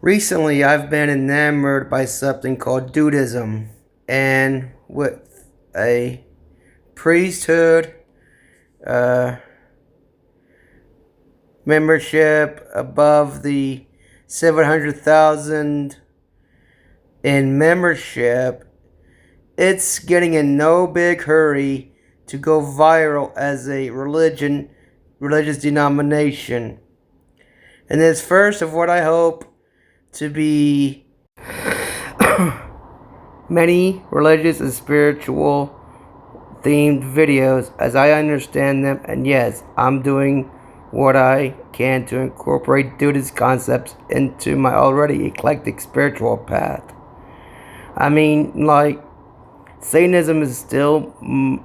Recently, I've been enamored by something called Dudeism, and with a priesthood uh, membership above the 700,000 in membership, it's getting in no big hurry to go viral as a religious denomination. And it's first of what I hope to be many religious and spiritual themed videos as I understand them, and yes, I'm doing what I can to incorporate Dudeist concepts into my already eclectic spiritual path. I mean, like, Satanism is still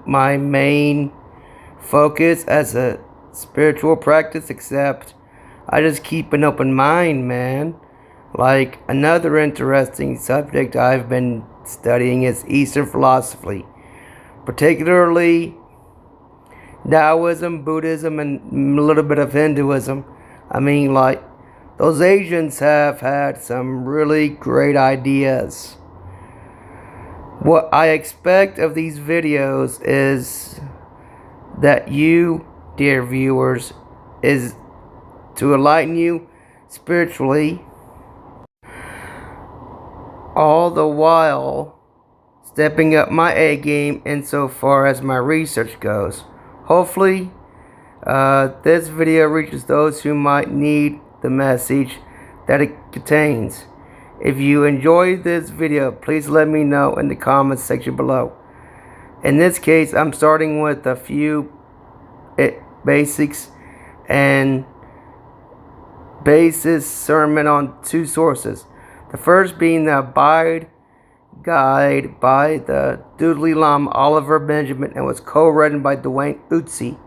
my main focus as a spiritual practice, except I just keep an open mind, man. Like, another interesting subject I've been studying is Eastern philosophy, particularly Taoism, Buddhism, and a little bit of Hinduism. I mean, like, those Asians have had some really great ideas. What I expect of these videos is that you, dear viewers, is to enlighten you spiritually, all the while stepping up my A game insofar as my research goes. Hopefully, this video reaches those who might need the message that it contains. If you enjoyed this video, please let me know in the comments section below. In this case, I'm starting with a few basics and basis sermon on two sources. The first being the Abide Guide by the Dalai Lama Oliver Benjamin and was co-written by Dwayne Utsi.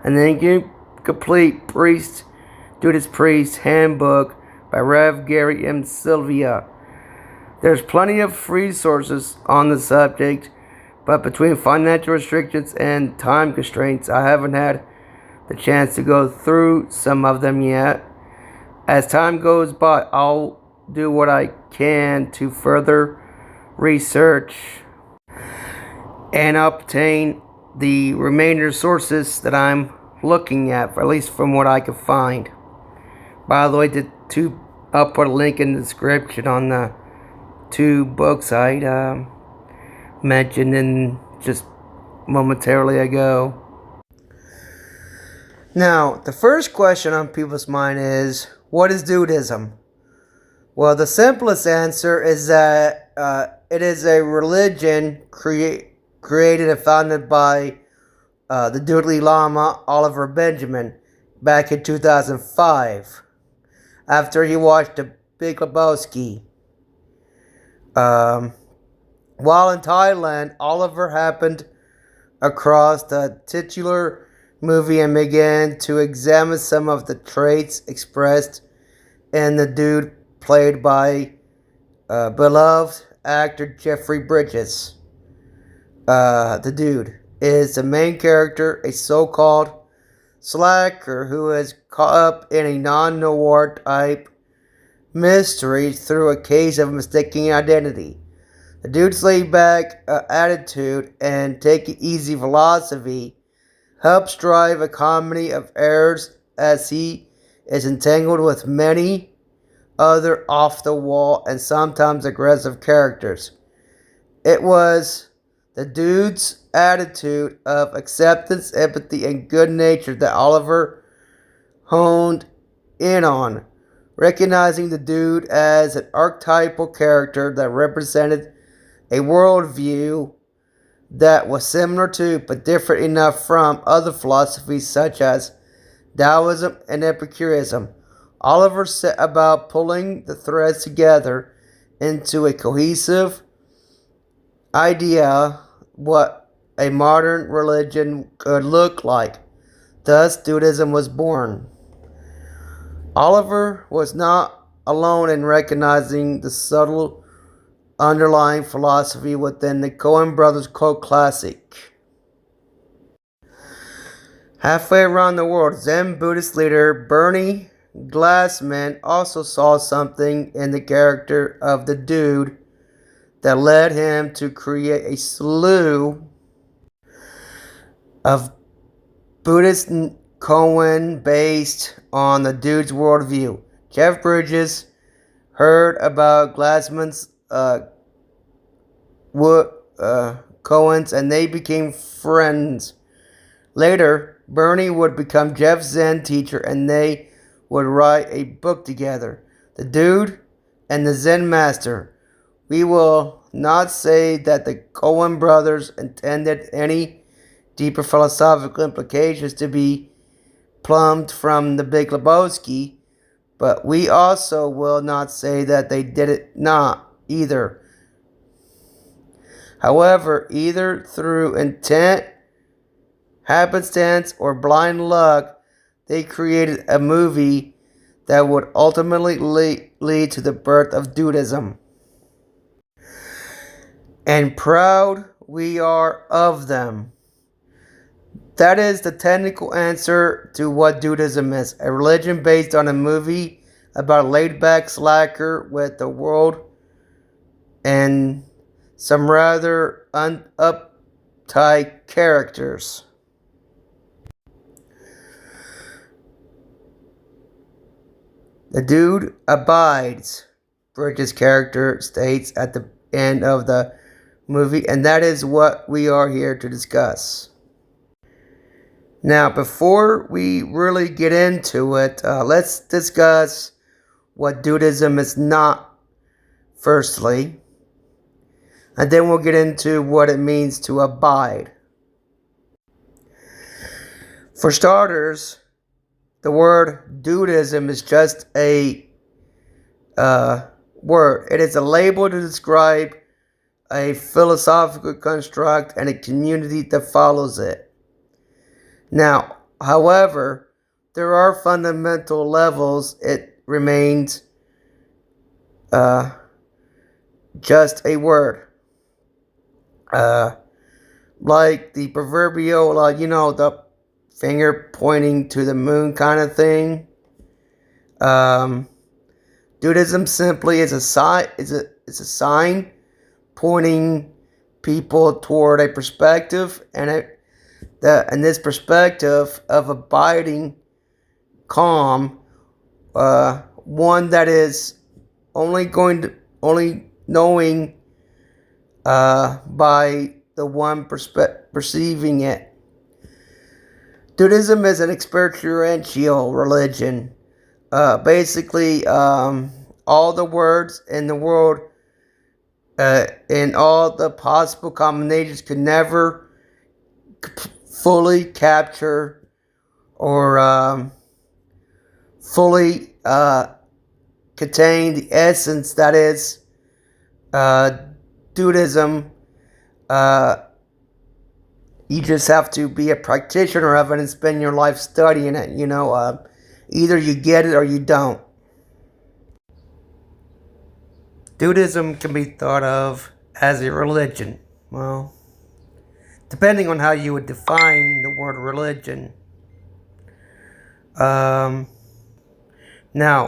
And then complete Dudeist Priest Handbook by Rev. Gary M. Sylvia. There's plenty of resources on the subject, but between financial restrictions and time constraints, I haven't had the chance to go through some of them yet. As time goes by, I'll do what I can to further research and obtain the remainder sources that I'm looking at least from what I can find. By the way, I'll put a link in the description on the two books I mentioned in just momentarily ago. Now, the first question on people's mind is, what is Dudeism? Well, the simplest answer is that it is a religion created and founded by the Dalai Lama Oliver Benjamin back in 2005, after he watched The Big Lebowski. While in Thailand, Oliver happened across the titular movie and began to examine some of the traits expressed in the dude played by beloved actor Jeffrey Bridges. The dude is the main character, a so-called slacker who is caught up in a non-noir type mystery through a case of mistaken identity. The dude's laid-back attitude and take-it-easy philosophy helps drive a comedy of errors as he is entangled with many other off-the-wall and sometimes aggressive characters. It was the dude's attitude of acceptance, empathy, and good nature that Oliver honed in on, recognizing the dude as an archetypal character that represented a worldview that was similar to, but different enough from, other philosophies such as Taoism and Epicureanism. Oliver set about pulling the threads together into a cohesive idea what a modern religion could look like. Thus, Dudeism was born. Oliver was not alone in recognizing the subtle underlying philosophy within the Coen brothers cult classic. Halfway around the world, Zen Buddhist leader Bernie Glassman also saw something in the character of the dude that led him to create a slew of Buddhist koan based on the dude's worldview. Jeff Bridges heard about Glassman's koans and they became friends. Later, Bernie would become Jeff's Zen teacher and they would write a book together. The Dude and the Zen Master. We will not say that the Coen brothers intended any deeper philosophical implications to be plumbed from the Big Lebowski, but we also will not say that they did it not either. However, either through intent, happenstance, or blind luck, they created a movie that would ultimately lead to the birth of Dudeism. And proud we are of them. That is the technical answer to what Dudeism is. A religion based on a movie about a laid-back slacker with the world and some rather uptight characters. The dude abides, Bridges' character states at the end of the movie, and that is what we are here to discuss. Now, before we really get into it, let's discuss what Dudeism is not, firstly, and then we'll get into what it means to abide. For starters, the word Dudeism is just a word. It is a label to describe a philosophical construct and a community that follows it. Now, however, there are fundamental levels. It remains just a word. Like the proverbial, the finger pointing to the moon kind of thing. Dudeism simply is a sign pointing people toward a perspective and this perspective of abiding calm, one that is only knowing by the one perceiving it. Dudeism is an experiential religion. Basically, all the words in the world, in all the possible combinations, could never fully capture or fully contain the essence that is Dudeism. You just have to be a practitioner of it and spend your life studying it. Either you get it or you don't. Dudeism can be thought of as a religion. Well, depending on how you would define the word religion. Now,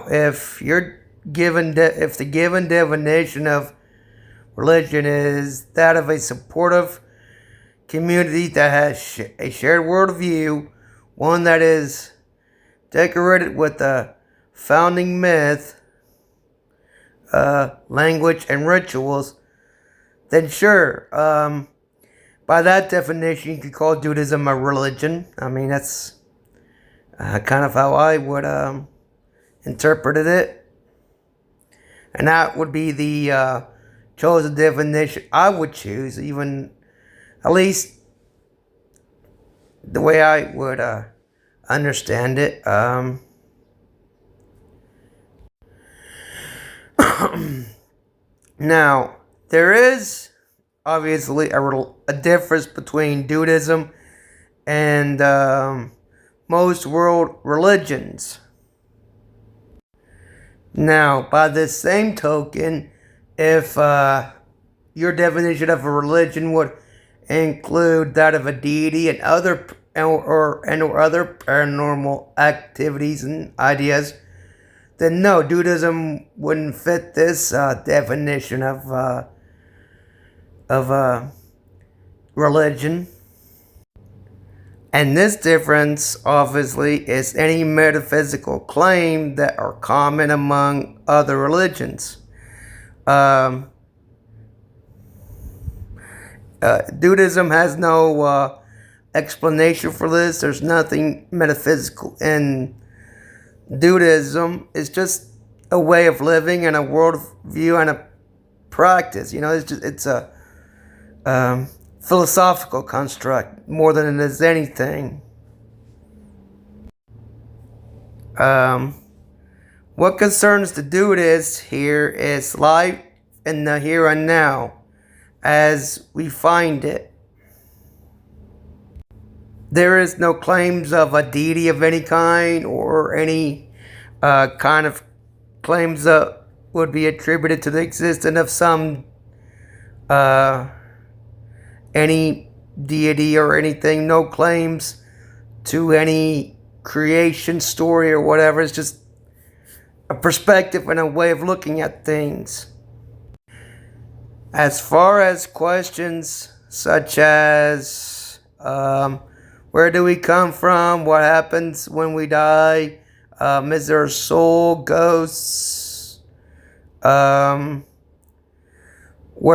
if the given definition of religion is that of a supportive community that has a shared worldview, one that is decorated with a founding myth, language, and rituals, then sure, by that definition, you could call Dudeism a religion. I mean, that's kind of how I would interpret it. And that would be the chosen definition I would choose, even at least the way I would understand it. Now, there is obviously a difference between Dudeism and most world religions. Now, by the same token, if your definition of a religion would include that of a deity and other paranormal activities and ideas, then no, Dudeism wouldn't fit this definition of religion. And this difference, obviously, is any metaphysical claim that are common among other religions. Um, Dudeism has no explanation for this. There's nothing metaphysical in Dudeism. It's just a way of living and a worldview and a practice. It's a philosophical construct more than it is anything. What concerns the Dudeist here is life in the here and now as we find it. There is no claims of a deity of any kind or any kind of claims that would be attributed to the existence of some any deity or anything. No claims to any creation story or whatever. It's just a perspective and a way of looking at things. As far as questions such as where do we come from, what happens when we die, is there a soul, ghosts, where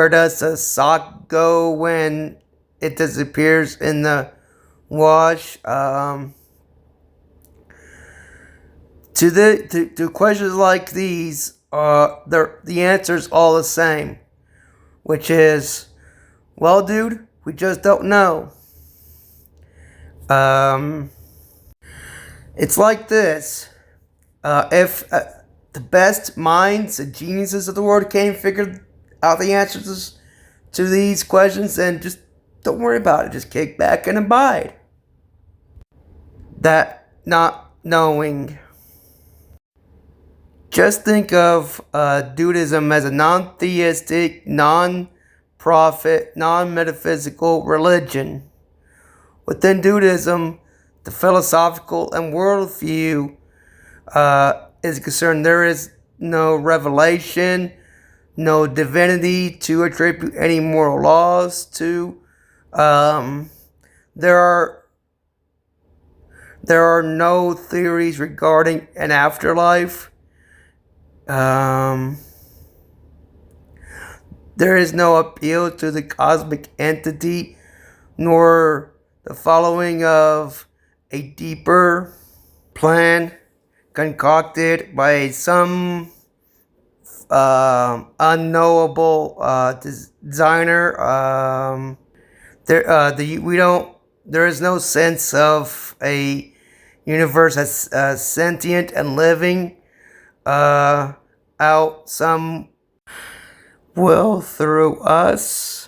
does a sock go when it disappears in the wash, to questions like these, the answer is all the same, which is, well, dude, we just don't know. It's like this. If the best minds and geniuses of the world can't figure out the answers to these questions, then just don't worry about it. Just kick back and abide. That not knowing. Just think of Dudeism as a non-theistic, non-profit, non-metaphysical religion. Within Dudeism, the philosophical and worldview is concerned. There is no revelation, no divinity to attribute any moral laws to. There are no theories regarding an afterlife. There is no appeal to the cosmic entity, nor the following of a deeper plan concocted by some unknowable designer. There is no sense of a universe as sentient and living out some will through us.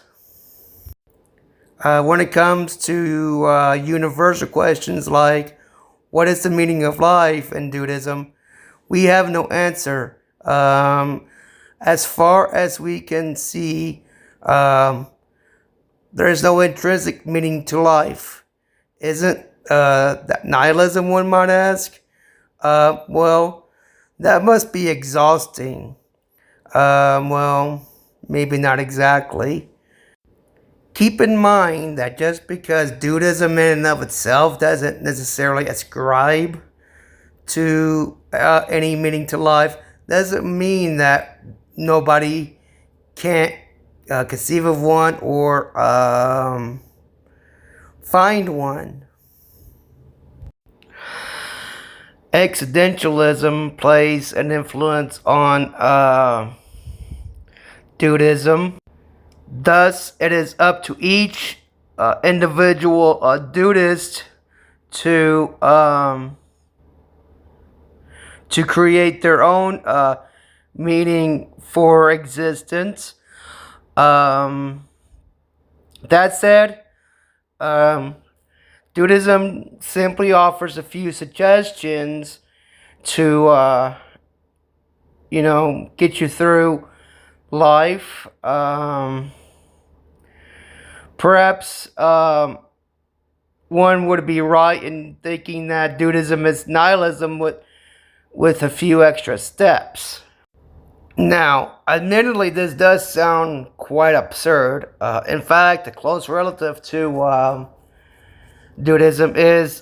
When it comes to universal questions like what is the meaning of life in Dudeism, we have no answer. As far as we can see, there is no intrinsic meaning to life. Isn't that nihilism, one might ask? Well, that must be exhausting. Well, maybe not exactly. Keep in mind that just because Dudeism in and of itself doesn't necessarily ascribe to any meaning to life, doesn't mean that nobody can't conceive of one or find one. Existentialism plays an influence on Dudeism. Thus, it is up to each individual Dudeist to create their own meaning for existence. That said, Dudeism simply offers a few suggestions to, get you through life. Perhaps one would be right in thinking that Dudeism is nihilism with a few extra steps. Now, admittedly, this does sound quite absurd. In fact, a close relative to Dudeism is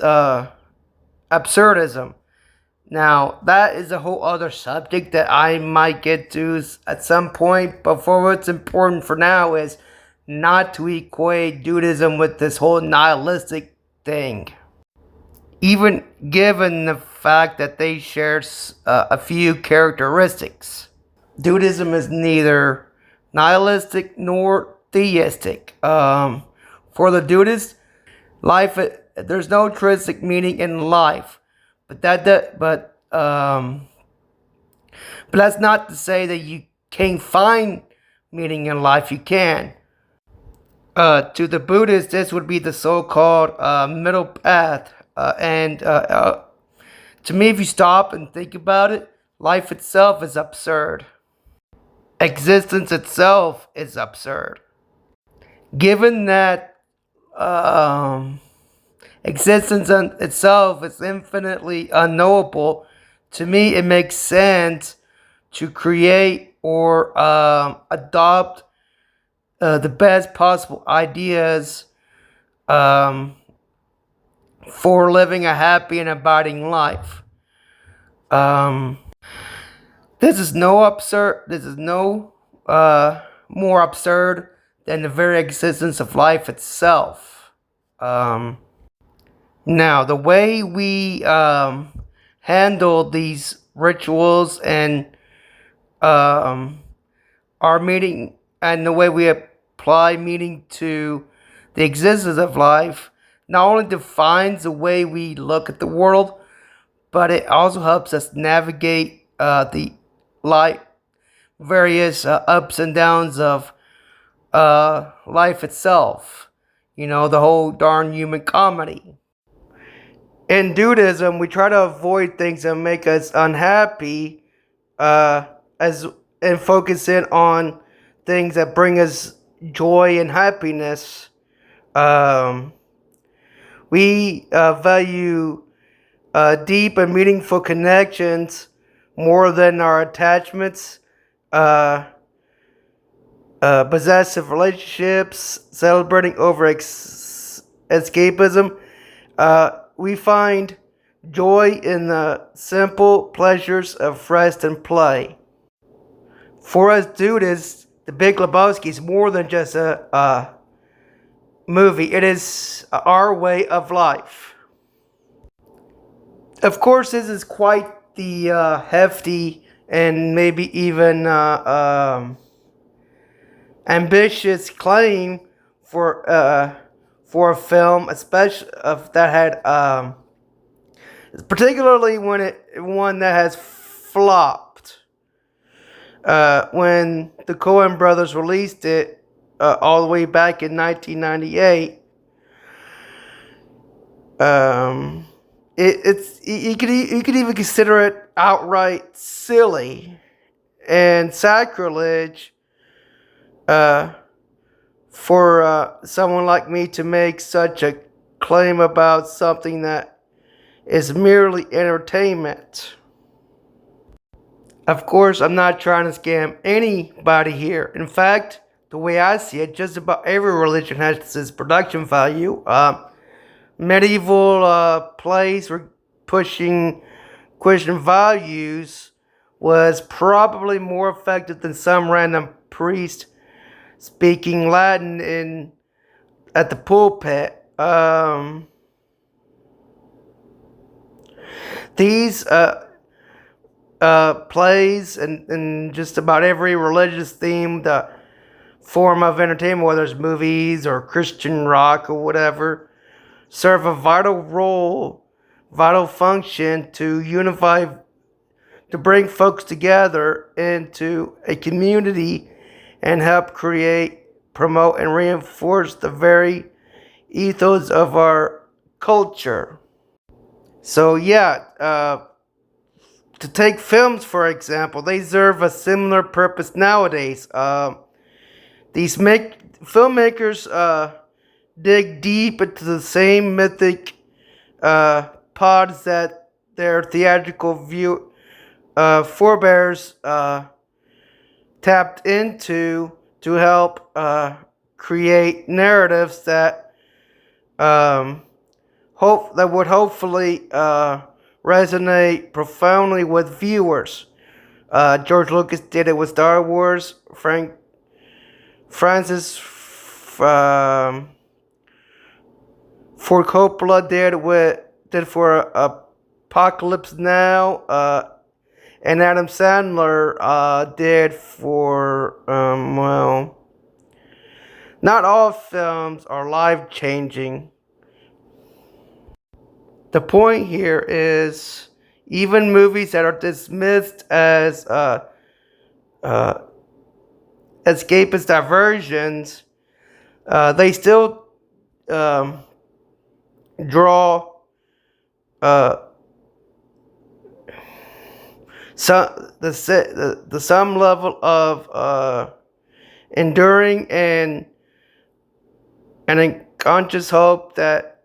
absurdism. Now, that is a whole other subject that I might get to at some point, but for what's important for now is not to equate Dudeism with this whole nihilistic thing. Even given the fact that they share a few characteristics. Dudeism is neither nihilistic nor theistic. For the Dudeist, life there's no intrinsic meaning in life, but that's not to say that you can't find meaning in life. You can. To the Buddhists, this would be the so-called middle path, and to me, if you stop and think about it, life itself is absurd. Existence itself is absurd. Given that existence itself is infinitely unknowable, to me it makes sense to create or adopt the best possible ideas for living a happy and abiding life. This is no more absurd than the very existence of life itself. Now, the way we handle these rituals and our meaning, and the way we apply meaning to the existence of life, not only defines the way we look at the world, but it also helps us navigate the various ups and downs of life itself. You know, the whole darn human comedy. In Dudeism, we try to avoid things that make us unhappy, and focus in on things that bring us joy and happiness. We value deep and meaningful connections more than our attachments, possessive relationships, celebrating over escapism. We find joy in the simple pleasures of rest and play. For us Dudists, The Big Lebowski is more than just a movie. It is our way of life. Of course, this is quite the hefty and maybe even ambitious claim for a film, especially that had particularly one that has flopped. When the Coen brothers released it all the way back in 1998, you could even consider it outright silly and sacrilege for someone like me to make such a claim about something that is merely entertainment. Of course, I'm not trying to scam anybody here. In fact, the way I see it, just about every religion has its production value. Medieval plays were pushing Christian values was probably more effective than some random priest speaking Latin at the pulpit. These plays and just about every religious themed form of entertainment, whether it's movies or Christian rock or whatever, serve a vital function to unify, to bring folks together into a community and help create, promote, and reinforce the very ethos of our culture. So yeah, to take films for example, they serve a similar purpose nowadays. These filmmakers dig deep into the same mythic pods that their theatrical forebears tapped into to help create narratives that that would hopefully resonate profoundly with viewers. George Lucas did it with Star Wars. Francis Ford Coppola did for Apocalypse Now. And Adam Sandler did for well, not all films are life changing. The point here is even movies that are dismissed as escapist diversions, they still draw some level of enduring and unconscious hope that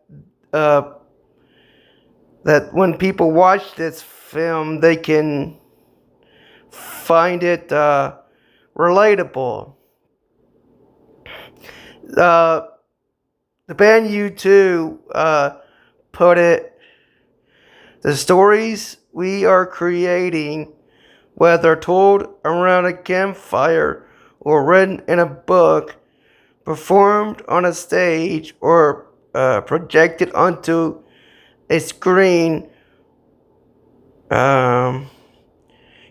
that when people watch this film, they can find it relatable. The band U2 put it: the stories we are creating, whether told around a campfire or written in a book, performed on a stage, or projected onto a screen,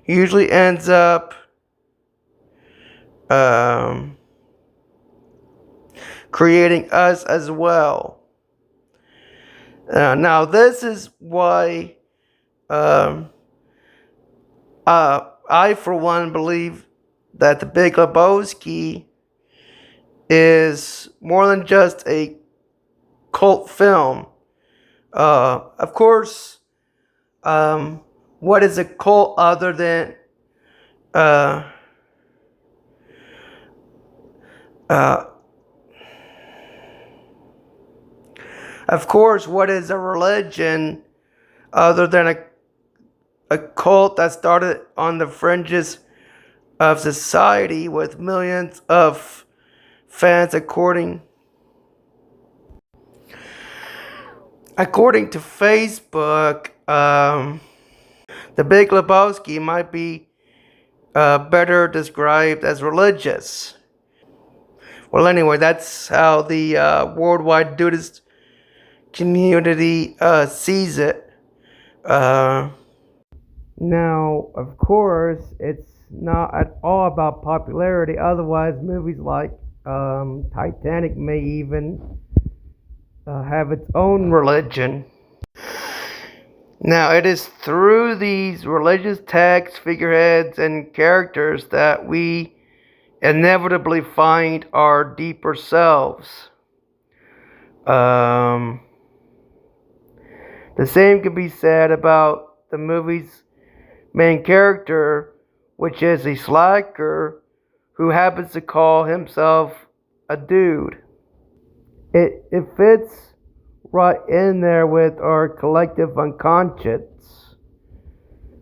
usually ends up creating us as well. Now, this is why I, for one, believe that The Big Lebowski is more than just a cult film. Of course, what is a cult other than of course, what is a religion other than a cult that started on the fringes of society with millions of fans according to Facebook? The Big Lebowski might be better described as religious. Well, anyway, that's how the worldwide Dudeist community sees it. Now, of course, it's not at all about popularity. Otherwise, movies like Titanic may even have its own religion. Now, it is through these religious texts, figureheads, and characters that we inevitably find our deeper selves. The same can be said about the movie's main character, which is a slacker who happens to call himself a dude. It fits right in there with our collective unconscious.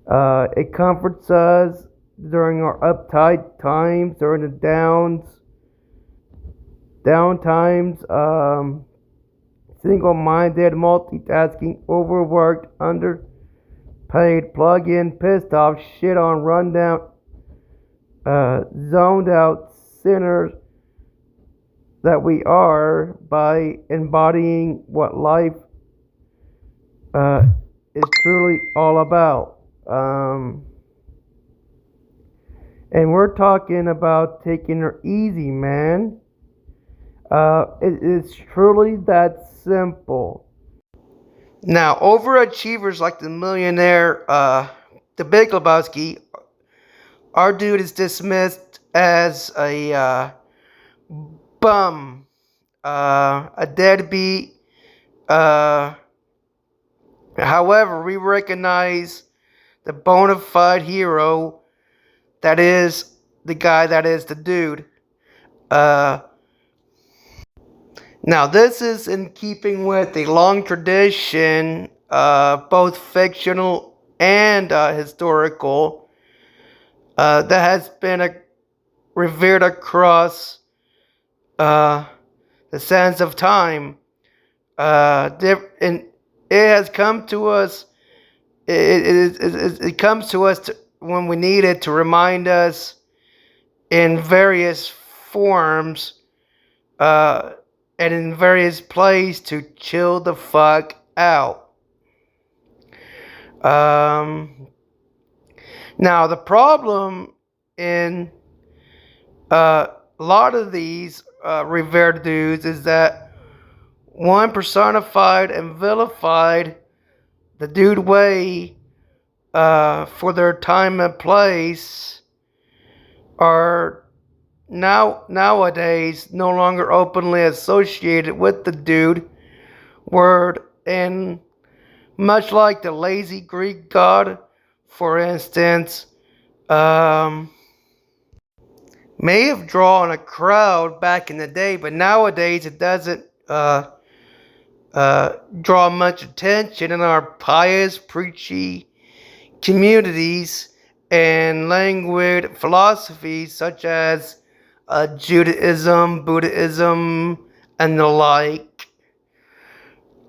It comforts us during our uptight times, during the down times, single-minded, multitasking, overworked, underpaid, plug-in, pissed off, shit on, rundown, zoned out sinners that we are by embodying what life is truly all about. And we're talking about taking her easy, man. It is truly that simple. Now, overachievers like the millionaire, the Big Lebowski, our dude is dismissed as a bum, a deadbeat. However, we recognize the bona fide hero that is the guy that is the dude. Now, this is in keeping with a long tradition, both fictional and historical, that has been revered across uh, the sands of time. And it has come to us. It comes to us when we need it to remind us in various forms uh, and in various places to chill the fuck out. Um, Now, the problem in a lot of these revered dudes is that one personified and vilified the dude way for their time and place are nowadays no longer openly associated with the dude word, and much like the lazy Greek god, for instance, um, may have drawn a crowd back in the day, but nowadays it doesn't draw much attention in our pious, preachy communities and languid philosophies such as Judaism, Buddhism, and the like,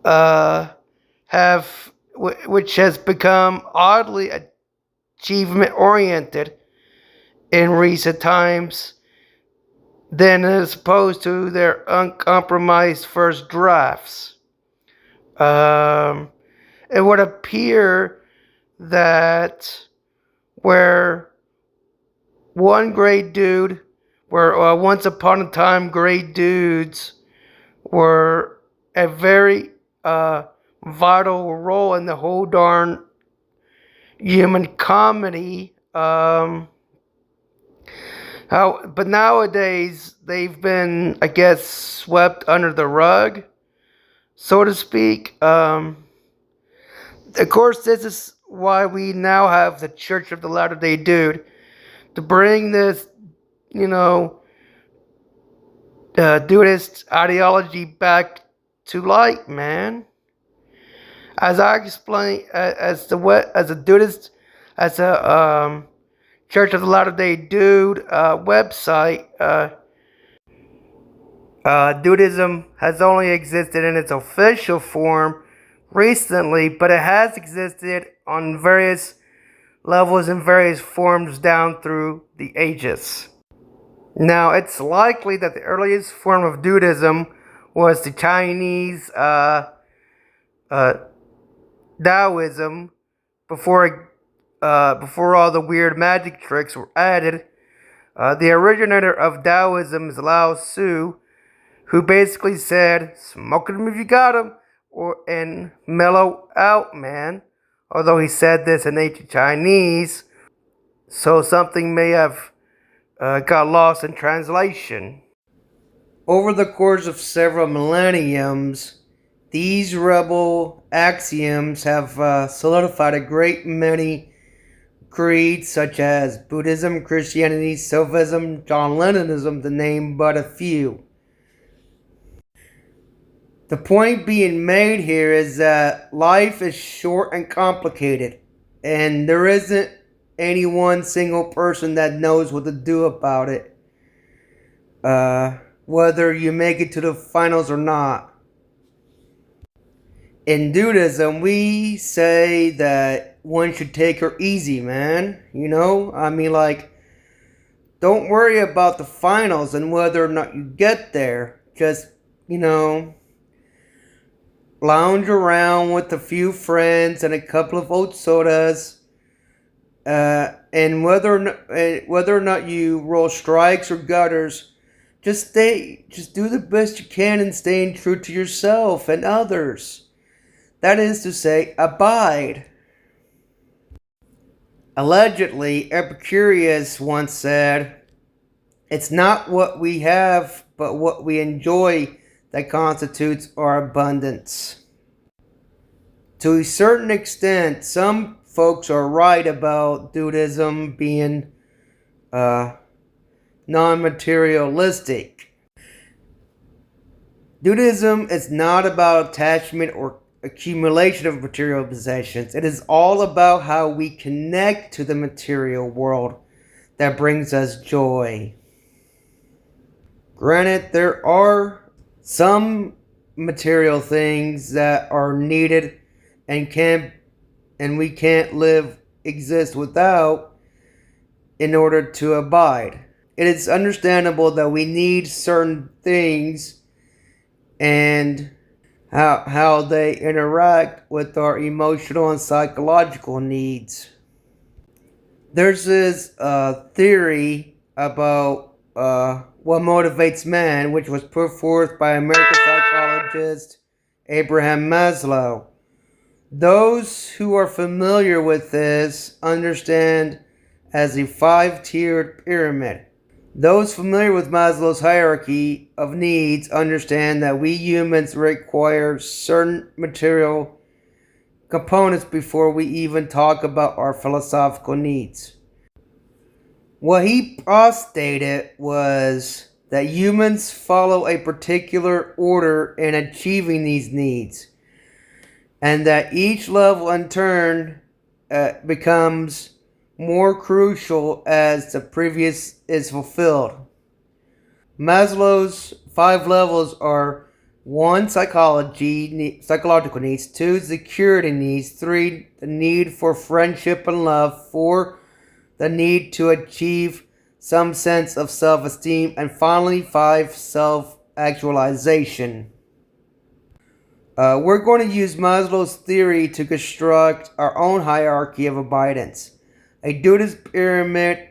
uh, which has become oddly achievement oriented in recent times than as opposed to their uncompromised first drafts. It would appear that where one great dude, where once upon a time great dudes were a very vital role in the whole darn human comedy. But nowadays they've been, I guess, swept under the rug, so to speak. Of course, this is why we now have the Church of the Latter-day Dude to bring this, Dudeist ideology back to light, man. As I explained, as a Dudeist, as a Church of the Latter-day Dude website, Dudeism has only existed in its official form recently, but it has existed on various levels and various forms down through the ages. Now, it's likely that the earliest form of Dudeism was the Chinese Taoism before all the weird magic tricks were added. The originator of Taoism is Lao Tzu, who basically said, "Smoke 'em if you got 'em," and mellow out, man. Although he said this in ancient Chinese, so something may have got lost in translation. Over the course of several millenniums, these rebel axioms have solidified a great many creeds such as Buddhism, Christianity, Sufism, John Lennonism, to name but a few. The point being made here is that life is short and complicated, and there isn't any one single person that knows what to do about it, whether you make it to the finals or not. In Dudeism, we say that one should take her easy, man. Don't worry about the finals and whether or not you get there. Just, lounge around with a few friends and a couple of oat sodas. And whether or not you roll strikes or gutters, just do the best you can in staying true to yourself and others. That is to say, abide. Allegedly, Epicurus once said, "It's not what we have, but what we enjoy that constitutes our abundance." To a certain extent, some folks are right about Dudeism being non-materialistic. Dudeism is not about attachment or accumulation of material possessions. It is all about how we connect to the material world that brings us joy. Granted, there are some material things that are needed and we can't exist without in order to abide. It is understandable that we need certain things and how they interact with our emotional and psychological needs. There's this theory about what motivates man, which was put forth by American psychologist Abraham Maslow. Those who are familiar with this understand as a 5-tiered pyramid. Those familiar with Maslow's hierarchy of needs understand that we humans require certain material components before we even talk about our philosophical needs. What he postulated was that humans follow a particular order in achieving these needs, and that each level in turn becomes more crucial as the previous is fulfilled. Maslow's 5 levels are 1. Psychological needs. 2. Security needs. 3. The need for friendship and love. 4. The need to achieve some sense of self-esteem. And finally, 5. Self-actualization. We're going to use Maslow's theory to construct our own hierarchy of abidance, a Dudeist pyramid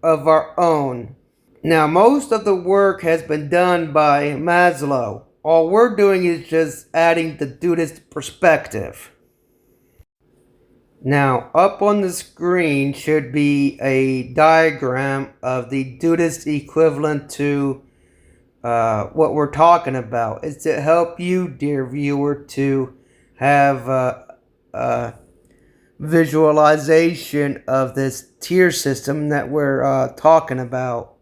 of our own. Now, most of the work has been done by Maslow. All we're doing is just adding the Dudeist perspective. Now, up on the screen should be a diagram of the Dudeist equivalent to what we're talking about. It's to help you, dear viewer, to have a visualization of this tier system that we're talking about.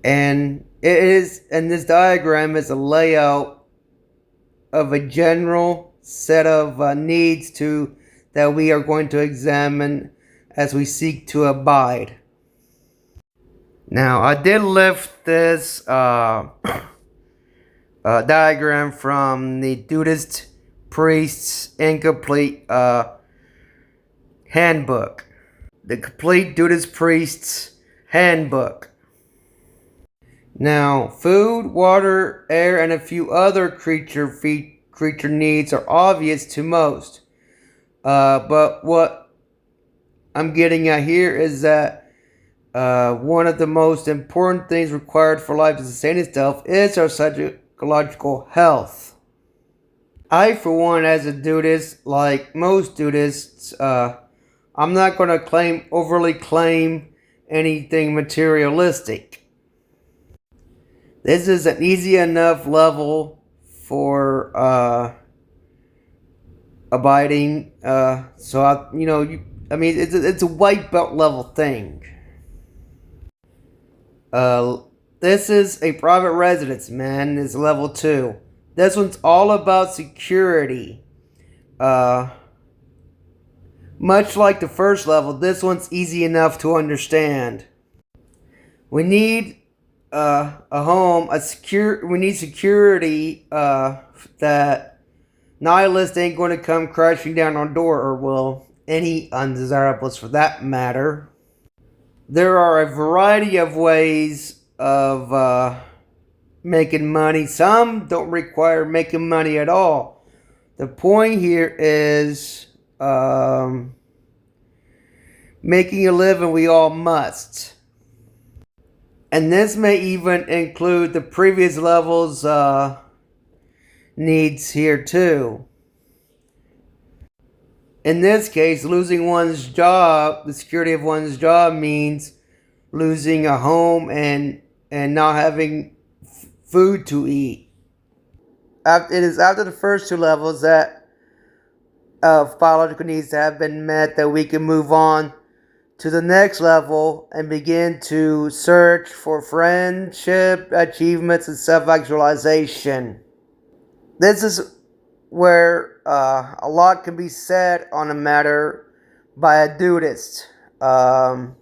And this diagram is a layout of a general set of needs that we are going to examine as we seek to abide. Now, I did lift this diagram from the Dudeist Priest's Incomplete Handbook. The Complete Dudeist Priest's Handbook. Now, food, water, air, and a few other creature needs are obvious to most. But what I'm getting at here is that one of the most important things required for life to sustain itself is our psychological health. I, for one, as a Dudeist, like most Dudeists, I'm not going to overly claim anything materialistic. This is an easy enough level for abiding. It's a white belt level thing. This is a private residence, man. It's level 2. This one's all about security. Much like the first level, this one's easy enough to understand. We need a home, we need security that nihilist ain't going to come crashing down our door, or will any undesirables for that matter. There are a variety of ways of making money. Some don't require making money at all. The point here is making a living. We all must. And this may even include the previous levels needs here too. In this case, losing one's job, the security of one's job, means losing a home and not having food to eat. It is after the first 2 levels that biological needs have been met that we can move on to the next level and begin to search for friendship, achievements, and self-actualization. This is where a lot can be said on a matter by a Dudeist. Um,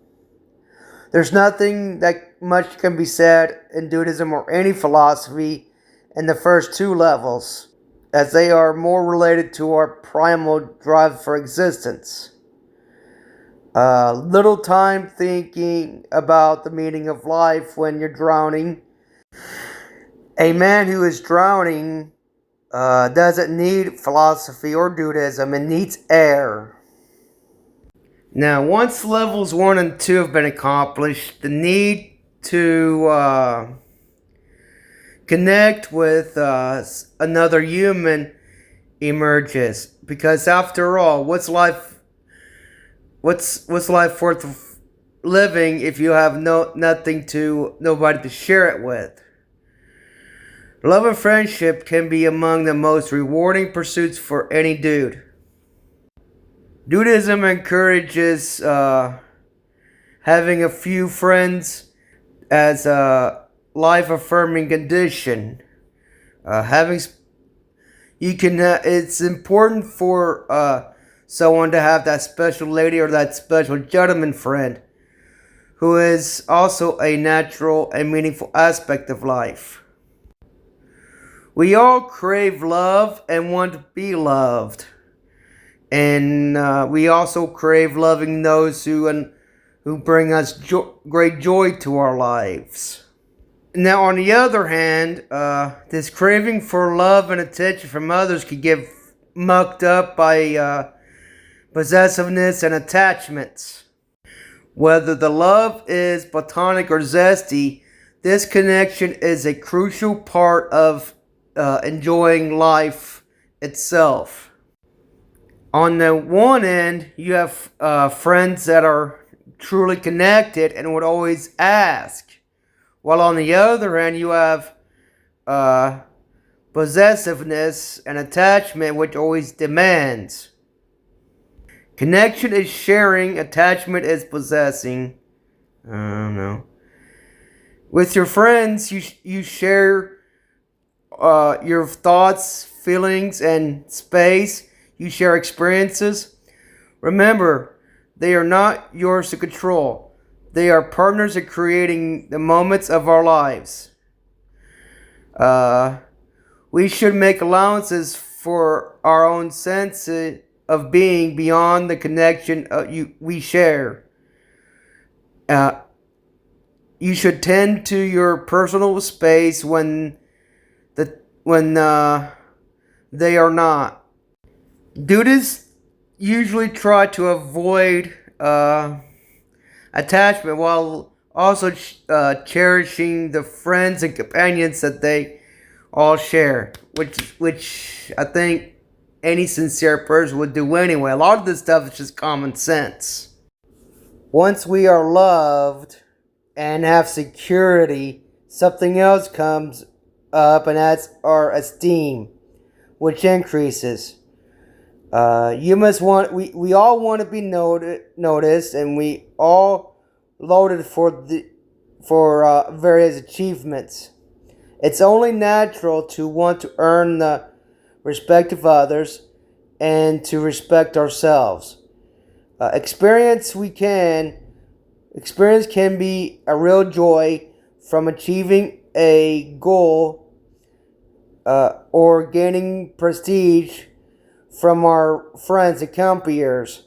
there's nothing that much can be said in Dudeism or any philosophy in the first two levels, as they are more related to our primal drive for existence. Little time thinking about the meaning of life when you're drowning. A man who is drowning doesn't need philosophy or Dudeism, it needs air. Now, once levels 1 and 2 have been accomplished, the need to connect with another human emerges. Because after all, what's life worth living if you have nobody to share it with? Love and friendship can be among the most rewarding pursuits for any dude. Dudeism encourages having a few friends as a life-affirming condition. It's important for someone to have that special lady or that special gentleman friend who is also a natural and meaningful aspect of life. We all crave love and want to be loved. And we also crave loving those who bring us great joy to our lives. Now, on the other hand, this craving for love and attention from others can get mucked up by possessiveness and attachments. Whether the love is platonic or zesty, this connection is a crucial part of enjoying life itself. On the one end, you have friends that are truly connected and would always ask. While on the other hand, you have possessiveness and attachment, which always demands. Connection is sharing, attachment is possessing. I don't know. With your friends, you share your thoughts, feelings, and space. You share experiences. Remember, they are not yours to control. They are partners in creating the moments of our lives. We should make allowances for our own sense of being beyond the connection we share. You should tend to your personal space when they are not. Dudists usually try to avoid attachment while also cherishing the friends and companions that they all share, which I think any sincere person would do anyway. A lot of this stuff is just common sense. Once we are loved and have security, something else comes up, and that's our esteem, which increases. We all want to be noticed, and we all loaded for various achievements. It's only natural to want to earn the respect of others and to respect ourselves. Experience can be a real joy from achieving a goal or gaining prestige from our friends and compeers.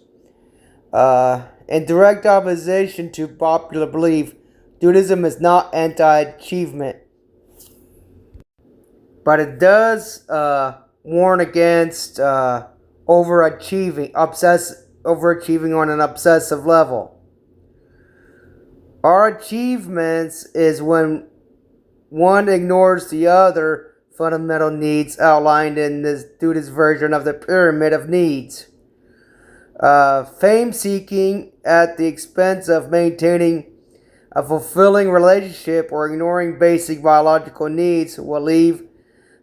In direct opposition to popular belief, Dudeism is not anti-achievement, but it does warn against overachieving on an obsessive level. Our achievements is when one ignores the other fundamental needs outlined in this Dudeist version of the pyramid of needs. Fame seeking at the expense of maintaining a fulfilling relationship or ignoring basic biological needs will leave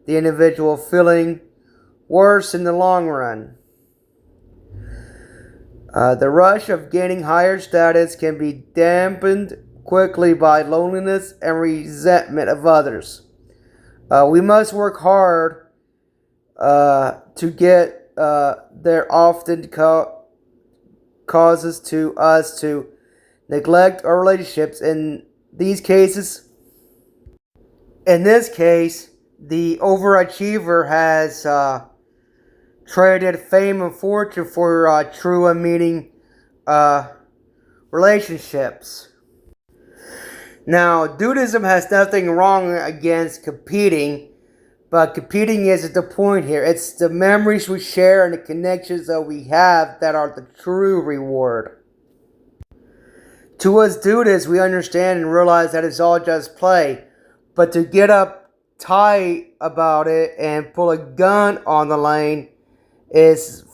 the individual feeling worse in the long run. The rush of gaining higher status can be dampened quickly by loneliness and resentment of others. We must work hard to get there often causes to us to neglect our relationships. In these cases, in this case, the overachiever has traded fame and fortune for true and meaning relationships. Now, Dudeism has nothing wrong against competing, but competing isn't the point here. It's the memories we share and the connections that we have that are the true reward. To us Dudeists, we understand and realize that it's all just play, but to get uptight about it and pull a gun on the lane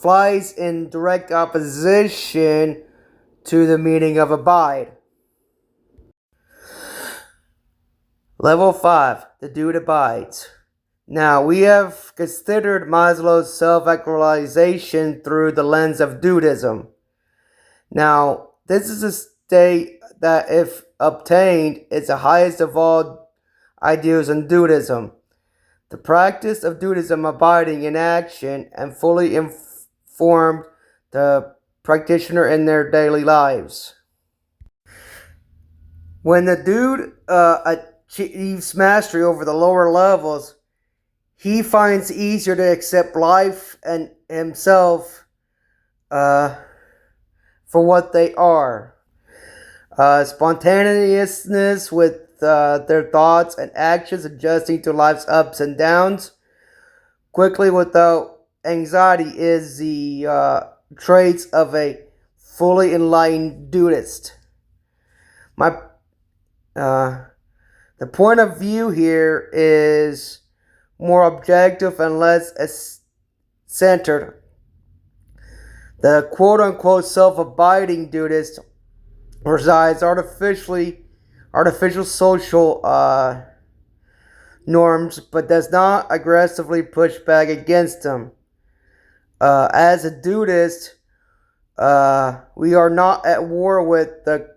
flies in direct opposition to the meaning of abide. Level 5. The Dude abides. Now, we have considered Maslow's self-actualization through the lens of Dudeism. Now, this is a state that, if obtained, is the highest of all ideals in Dudeism. The practice of Dudeism abiding in action and fully informed the practitioner in their daily lives. When the dude achieves mastery over the lower levels, he finds it easier to accept life and himself for what they are. Spontaneousness with their thoughts and actions, adjusting to life's ups and downs quickly without anxiety is the traits of a fully enlightened Dudeist. The point of view here is more objective and less centered. The quote-unquote self-abiding Dudeist resides artificial social norms, but does not aggressively push back against them. As a Dudeist, we are not at war with the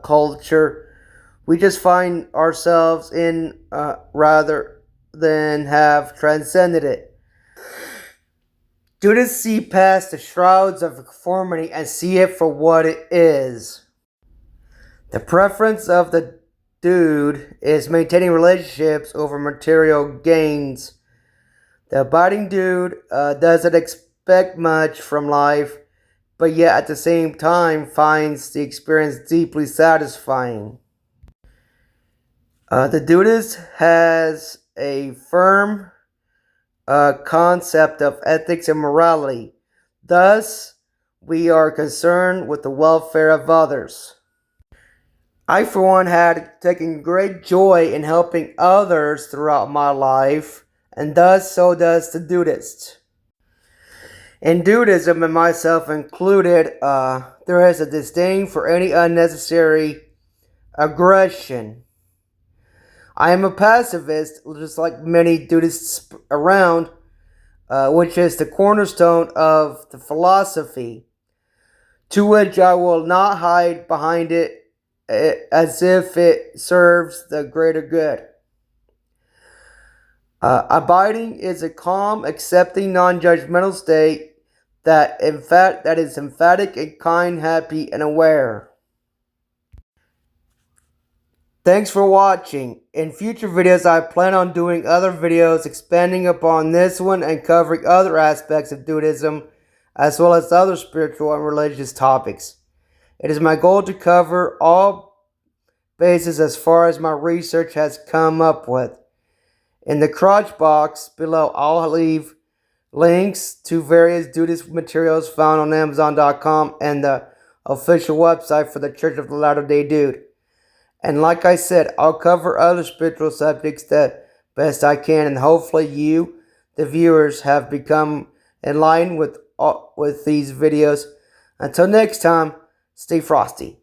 culture. We just find ourselves in rather than have transcended it. Dudeists see past the shrouds of conformity and see it for what it is. The preference of the dude is maintaining relationships over material gains. The abiding dude doesn't expect much from life, but yet at the same time finds the experience deeply satisfying. The Dudeist has a firm concept of ethics and morality. Thus, we are concerned with the welfare of others. I, for one, had taken great joy in helping others throughout my life, and thus so does the Dudeist. In Dudeism, and myself included, there is a disdain for any unnecessary aggression. I am a pacifist, just like many Dudeists around, which is the cornerstone of the philosophy, to which I will not hide behind it as if it serves the greater good. Abiding is a calm, accepting, non-judgmental state that is emphatic and kind, happy, and aware. Thanks for watching. In future videos, I plan on doing other videos expanding upon this one and covering other aspects of Dudeism, as well as other spiritual and religious topics. It is my goal to cover all bases as far as my research has come up with. In the crotch box below, I'll leave links to various Dudeist materials found on Amazon.com and the official website for the Church of the Latter-day Dude. And like I said, I'll cover other spiritual subjects the best I can, and hopefully you, the viewers, have become in line with these videos. Until next time, stay frosty.